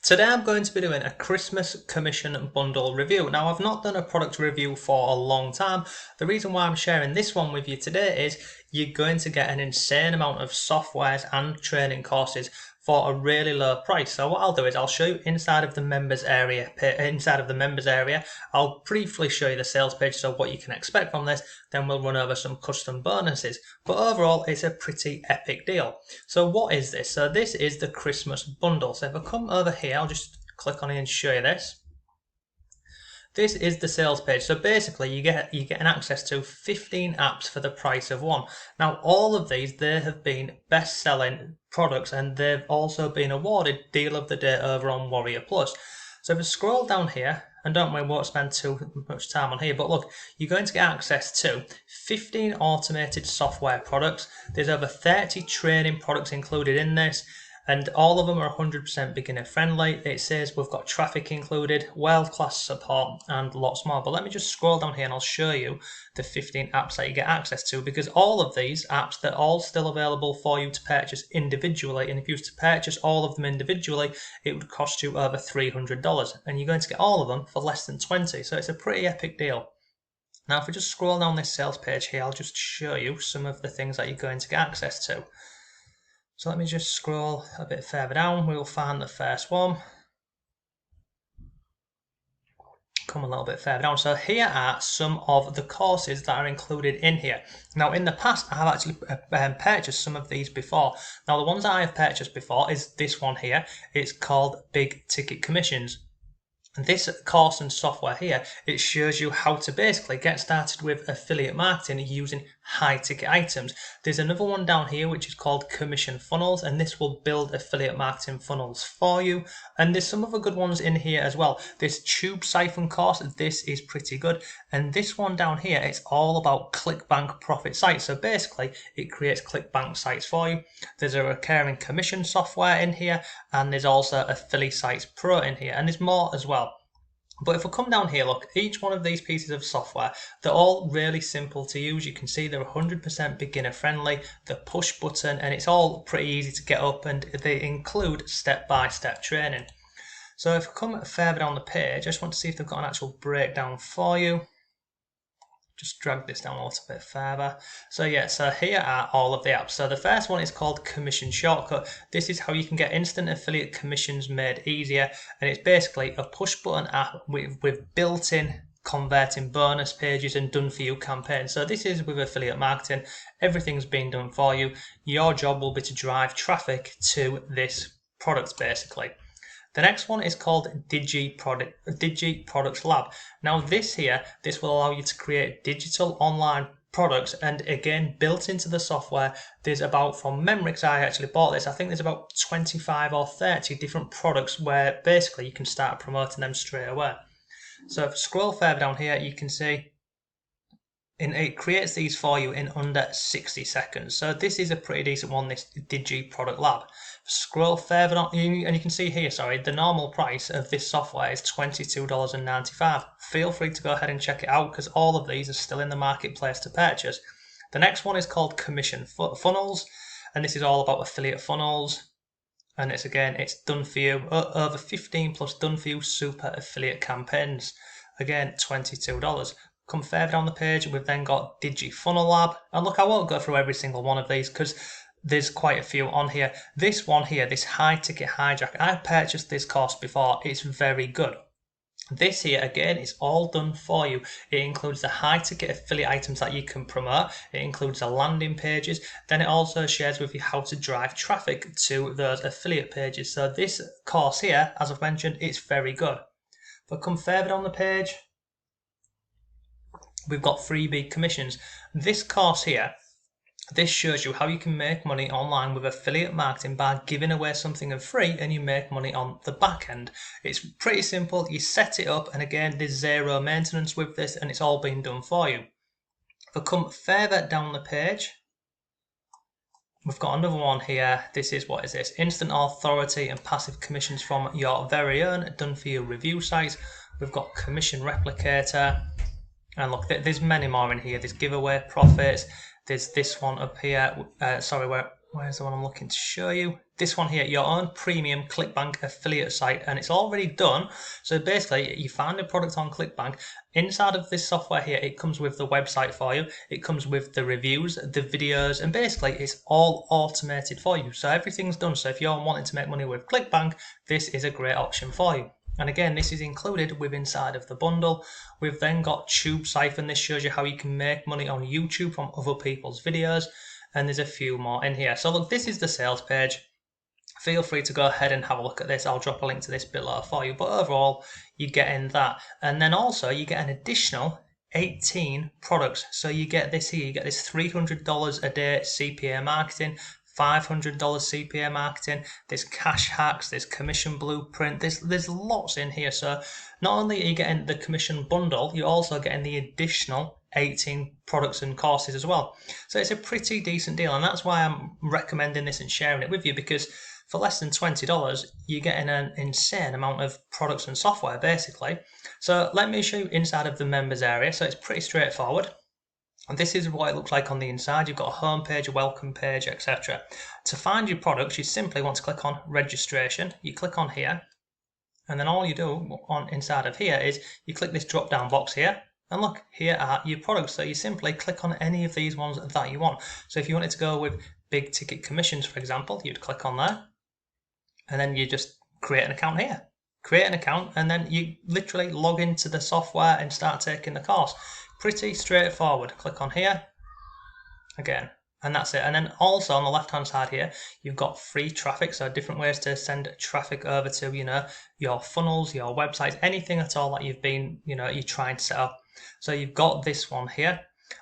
Today I'm going to be doing a Christmas commission bundle review. Now I've not done a product review for a long time. The reason why I'm sharing this one with you today is you're going to get an insane amount of softwares and training courses for a really low price. So what I'll do is I'll show you inside of the members area. I'll briefly show you the sales page, so what you can expect from this. Then we'll run over some custom bonuses. But overall, it's a pretty epic deal. So what is this? So this is the Christmas bundle. So if I come over here, I'll just click on it and show you this. This is the sales page. So basically you get an access to 15 apps for the price of one. Now all of these, they have been best-selling products and they've also been awarded Deal of the Day over on Warrior Plus. So if I scroll down here, and don't worry, we won't spend too much time on here, but look, you're going to get access to 15 automated software products. There's over 30 training products included in this, and all of them are 100% beginner friendly. It says we've got traffic included, world-class support, and lots more. But let me just scroll down here and I'll show you the 15 apps that you get access to, because all of these apps, they're all still available for you to purchase individually. And if you was to purchase all of them individually, it would cost you over $300, and you're going to get all of them for less than 20. So it's a pretty epic deal. Now, if we just scroll down this sales page here, I'll just show you some of the things that you're going to get access to. So let me just scroll a bit further down. We'll find the first one. Come a little bit further down. So here are some of the courses that are included in here. Now in the past, I have actually purchased some of these before. Now the ones that I have purchased before is this one here. It's called Big Ticket Commissions. This course and software here, it shows you how to basically get started with affiliate marketing using high ticket items. There's another one down here which is called Commission Funnels, and this will build affiliate marketing funnels for you. And there's some other good ones in here as well. This Tube Siphon course, this is pretty good. And this one down here, it's all about ClickBank profit sites. So basically it creates ClickBank sites for you. There's a recurring commission software in here, and there's also Affiliate Sites Pro in here, and there's more as well. But if we come down here, look, each one of these pieces of software, they're all really simple to use. You can see they're 100% beginner friendly, the push button, and it's all pretty easy to get up, and they include step-by-step training. So if we come further down the page, I just want to see if they've got an actual breakdown for you. Just drag this down a little bit further. So yeah, so here are all of the apps. So the first one is called Commission Shortcut. This is how you can get instant affiliate commissions made easier, and it's basically a push button app with built-in converting bonus pages and done for you campaigns. So this is with affiliate marketing. Everything's been done for you. Your job will be to drive traffic to this product basically. The next one is called Digi Products Lab. Now this will allow you to create digital online products, and again, built into the software, there's about, from memory, because I actually bought this, I think there's about 25 or 30 different products where basically you can start promoting them straight away. So if you scroll further down here, you can see it creates these for you in under 60 seconds. So this is a pretty decent one, this Digi Product Lab. Scroll further on, and you can see here, the normal price of this software is $22.95. Feel free to go ahead and check it out, because all of these are still in the marketplace to purchase. The next one is called Commission Funnels, and this is all about affiliate funnels. And it's done for you, over 15 plus done for you super affiliate campaigns. Again, $22. Come further down the page, we've then got Digi Funnel Lab. And look, I won't go through every single one of these because there's quite a few on here. This one here, this high ticket hijack, I've purchased this course before. It's very good. This here, again, is all done for you. It includes the high ticket affiliate items that you can promote. It includes the landing pages. Then it also shares with you how to drive traffic to those affiliate pages. So this course here, as I've mentioned, it's very good. But come further down the page, we've got freebie commissions. This course here, this shows you how you can make money online with affiliate marketing by giving away something for free, and you make money on the back end. It's pretty simple. You set it up, and again, there's zero maintenance with this, and it's all been done for you. If I come further down the page, we've got another one here. This is, what is this? Instant authority and passive commissions from your very own done for you review sites. We've got Commission Replicator. And look, there's many more in here. There's giveaway profits. There's this one up here. Where's the one I'm looking to show you? this one here, your own premium ClickBank affiliate site, and it's already done. So basically, you find a product on ClickBank. Inside of this software here, it comes with the website for you, it comes with the reviews, the videos, and basically it's all automated for you. So everything's done. So if you're wanting to make money with ClickBank, this is a great option for you. And again, this is included with inside of the bundle. We've then got Tube Siphon. This shows you how you can make money on YouTube from other people's videos. And there's a few more in here. So look, this is the sales page. Feel free to go ahead and have a look at this. I'll drop a link to this below for you. But overall, you're getting that. And then also you get an additional 18 products. So you get this here. You get this $300 a day CPA marketing, $500 CPA marketing, there's cash hacks, there's commission blueprint, there's lots in here. So not only are you getting the commission bundle, you're also getting the additional 18 products and courses as well. So it's a pretty decent deal, and that's why I'm recommending this and sharing it with you, because for less than $20, you're getting an insane amount of products and software basically. So let me show you inside of the members area. So it's pretty straightforward. And this is what it looks like on the inside. You've got a home page, a welcome page, etc. To find your products, you simply want to click on registration. You click on here, and then all you do on inside of here is you click this drop down box here, and look, here are your products. So you simply click on any of these ones that you want. So if you wanted to go with big ticket commissions, for example, you'd click on there, and then you just create an account here. Create an account, and then you literally log into the software and start taking the course. Pretty straightforward. Click on here again, and that's it. And then also on the left hand side here, you've got free traffic, so different ways to send traffic over to, you know, your funnels, your websites, anything at all that you've been, you know, you're trying to set up. So you've got this one here.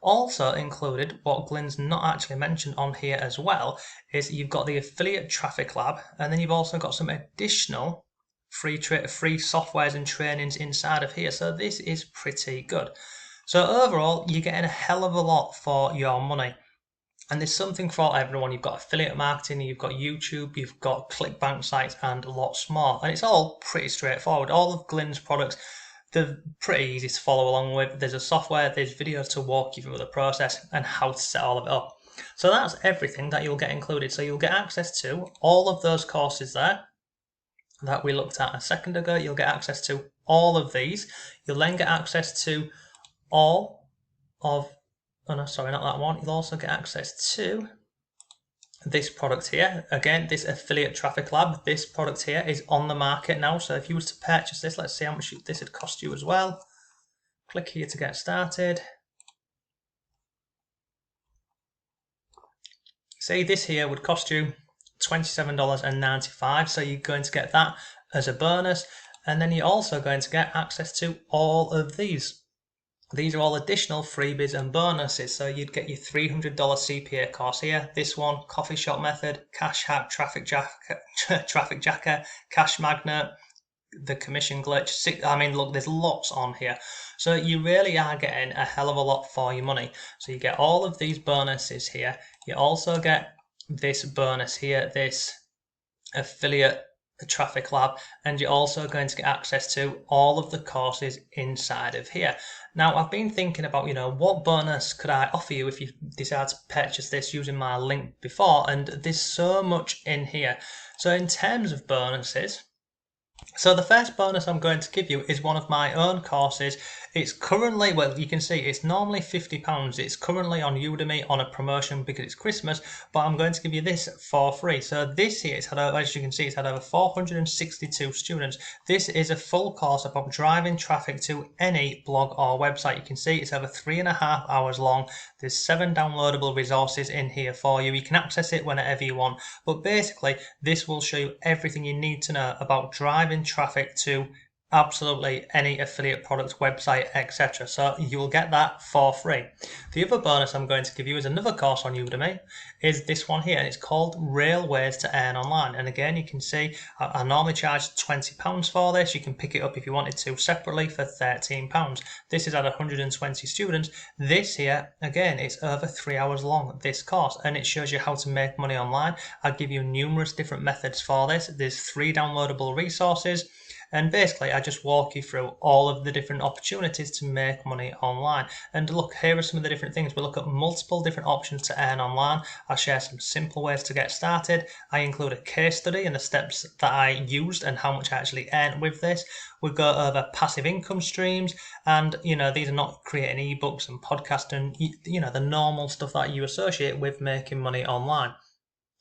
Also included, what Glyn's not actually mentioned on here as well, is you've got the affiliate traffic lab, and then you've also got some additional free softwares and trainings inside of here. So this is pretty good. So overall, you're getting a hell of a lot for your money. And there's something for everyone. You've got affiliate marketing, you've got YouTube, you've got ClickBank sites, and lots more. And it's all pretty straightforward. All of Glyn's products, they're pretty easy to follow along with. There's a software, there's videos to walk you through the process and how to set all of it up. So that's everything that you'll get included. So you'll get access to all of those courses there that we looked at a second ago. You'll get access to all of these. You'll then get access to all of, oh no, sorry, not that one. You'll also get access to this product here. Again, this affiliate traffic lab, this product here is on the market now. So if you was to purchase this, let's see how much this would cost you as well. Click here to get started. See, this here would cost you $27.95. So you're going to get that as a bonus. And then you're also going to get access to all of these. These are all additional freebies and bonuses. So you'd get your $300 CPA course here. This one, coffee shop method, cash hack, traffic jacker, cash magnet, the commission glitch. I mean, look, there's lots on here. So you really are getting a hell of a lot for your money. So you get all of these bonuses here. You also get this bonus here, this affiliate traffic lab, and you're also going to get access to all of the courses inside of here. Now, I've been thinking about, you know, what bonus could I offer you if you decide to purchase this using my link before, and there's so much in here. So in terms of bonuses, so the first bonus I'm going to give you is one of my own courses. It's currently, well, you can see it's normally £50. It's currently on Udemy on a promotion because it's Christmas, but I'm going to give you this for free. So this here, as you can see, it's had over 462 students. This is a full course about driving traffic to any blog or website. You can see it's over 3.5 hours long. There's 7 downloadable resources in here for you. You can access it whenever you want, but basically this will show you everything you need to know about driving traffic to absolutely any affiliate product, website, etc. So you will get that for free. The other bonus I'm going to give you is another course on Udemy, is this one here, and it's called Real Ways to Earn Online. And again, you can see I normally charge £20 for this. You can pick it up if you wanted to separately for £13. This is at 120 students. This here, again, it's over 3 hours long, this course, and it shows you how to make money online. I'll give you numerous different methods for this. There's 3 downloadable resources. And basically, I just walk you through all of the different opportunities to make money online. And look, here are some of the different things. We look at multiple different options to earn online. I'll share some simple ways to get started. I include a case study and the steps that I used and how much I actually earned with this. We go over passive income streams, and these are not creating ebooks and podcasts and the normal stuff that you associate with making money online.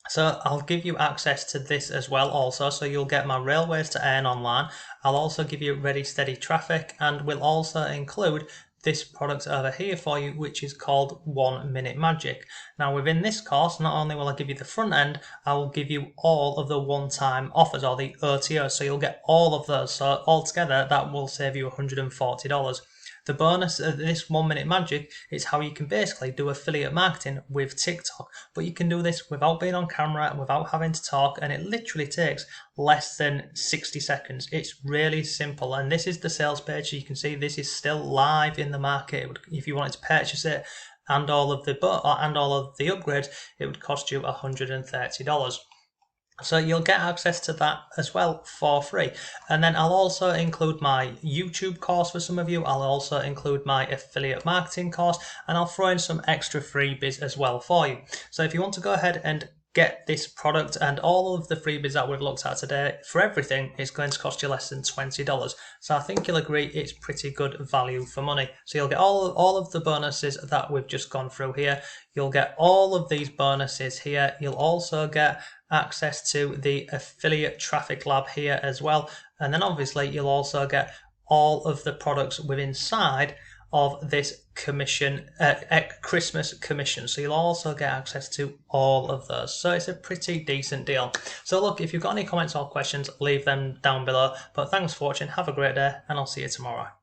So I'll give you access to this as well also, so you'll get my railways to earn online. I'll also give you ready steady traffic, and we'll also include this product over here for you, which is called 1 Minute Magic. Now within this course, not only will I give you the front end, I will give you all of the one-time offers, or the OTOs, so you'll get all of those. So altogether that will save you $140. The bonus of this 1 Minute Magic is how you can basically do affiliate marketing with TikTok, but you can do this without being on camera and without having to talk, and it literally takes less than 60 seconds. It's really simple, and this is the sales page. So you can see this is still live in the market. If you wanted to purchase it and all of the upgrades, it would cost you $130. So you'll get access to that as well for free. And then I'll also include my YouTube course for some of you. I'll also include my affiliate marketing course, and I'll throw in some extra freebies as well for you. So if you want to go ahead and get this product and all of the freebies that we've looked at today, for everything, it's going to cost you less than $20. So I think you'll agree it's pretty good value for money. So you'll get all of the bonuses that we've just gone through here. You'll get all of these bonuses here. You'll also get access to the affiliate traffic lab here as well. And then obviously you'll also get all of the products within inside of this commission, Christmas commission. So you'll also get access to all of those. So it's a pretty decent deal. So look, if you've got any comments or questions, leave them down below. But thanks for watching. Have a great day, and I'll see you tomorrow.